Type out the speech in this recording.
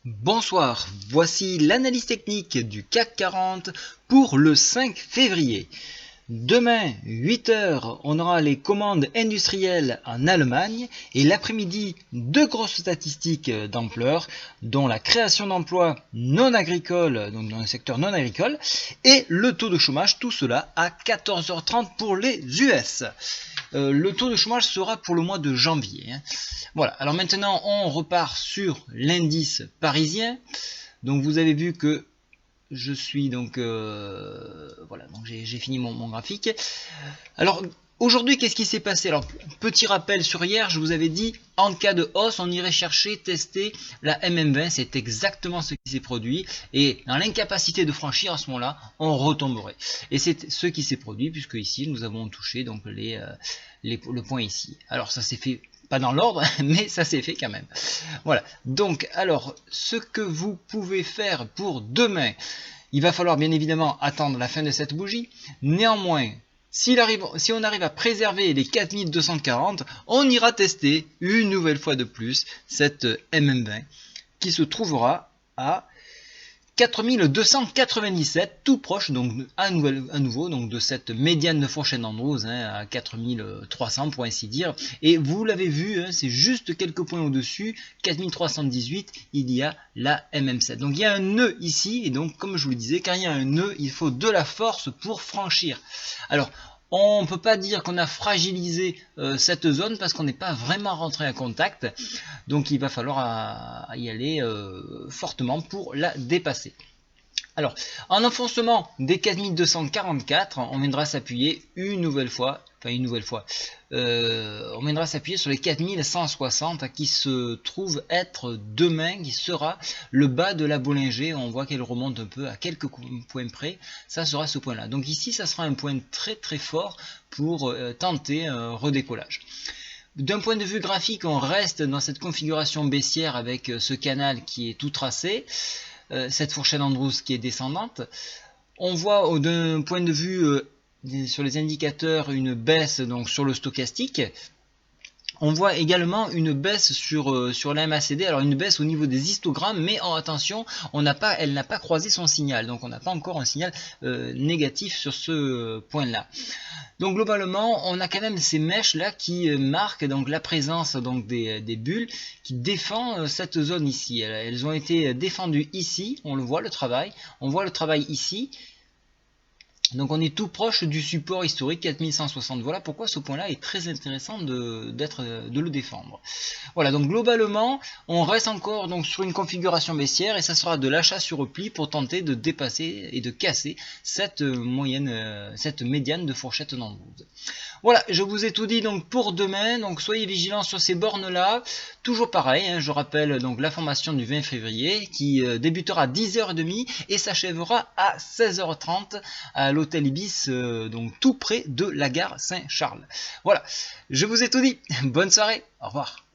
Bonsoir, voici l'analyse technique du CAC 40 pour le 5 février. Demain, 8 h, on aura les commandes industrielles en Allemagne et l'après-midi, deux grosses statistiques d'ampleur, dont la création d'emplois non agricoles, donc dans le secteur non agricole, et le taux de chômage, tout cela à 14 h 30 pour les US. Le taux de chômage sera pour le mois de janvier. Voilà, alors maintenant on repart sur l'indice parisien. Donc vous avez vu que je suis donc voilà, donc j'ai fini mon graphique. Alors aujourd'hui, qu'est-ce qui s'est passé? Alors petit rappel sur hier, je vous avais dit en cas de hausse, on irait chercher, tester la MM20. C'est exactement ce qui s'est produit, et dans l'incapacité de franchir à ce moment-là, on retomberait. Et c'est ce qui s'est produit, puisque ici nous avons touché donc le point ici. Alors ça s'est fait pas dans l'ordre, mais ça s'est fait quand même. Voilà, donc alors ce que vous pouvez faire pour demain, il va falloir bien évidemment attendre la fin de cette bougie. Néanmoins, si on arrive à préserver les 4240, on ira tester une nouvelle fois de plus cette MM20 qui se trouvera à 4297, tout proche donc à nouveau donc de cette médiane de fourchette d'Andrews, à 4300 pour ainsi dire. Et vous l'avez vu, c'est juste quelques points au-dessus, 4318, il y a la MM7. Donc il y a un nœud ici, et donc comme je vous le disais, quand il y a un nœud, il faut de la force pour franchir. Alors on ne peut pas dire qu'on a fragilisé cette zone parce qu'on n'est pas vraiment rentré en contact. Donc il va falloir y aller fortement pour la dépasser. Alors, en enfoncement des 4244, on viendra s'appuyer une nouvelle fois, on viendra s'appuyer sur les 4160 qui se trouve être demain, qui sera le bas de la Bollinger. On voit qu'elle remonte un peu à quelques points près, ça sera ce point là. Donc ici, ça sera un point très très fort pour tenter un redécollage. D'un point de vue graphique, on reste dans cette configuration baissière avec ce canal qui est tout tracé, cette fourchette d'Andrews qui est descendante. On voit d'un point de vue sur les indicateurs une baisse donc sur le stochastique. On voit également une baisse sur la MACD, alors une baisse au niveau des histogrammes, mais attention, elle n'a pas croisé son signal, donc on n'a pas encore un signal négatif sur ce point-là. Donc globalement, on a quand même ces mèches là qui marquent donc la présence donc des bulles qui défendent cette zone ici. Elles ont été défendues ici, on le voit le travail, on voit le travail ici. Donc on est tout proche du support historique 4160. Voilà pourquoi ce point là est très intéressant de le défendre. Voilà, donc globalement on reste encore donc sur une configuration baissière, et ça sera de l'achat sur repli pour tenter de dépasser et de casser cette médiane de fourchette d'Andrews. Voilà, je vous ai tout dit donc pour demain, donc soyez vigilants sur ces bornes là. Toujours pareil, je rappelle donc la formation du 20 février qui débutera à 10h30 et s'achèvera à 16h30 à l'hôtel Ibis, donc tout près de la gare Saint-Charles. Voilà, je vous ai tout dit, bonne soirée, au revoir.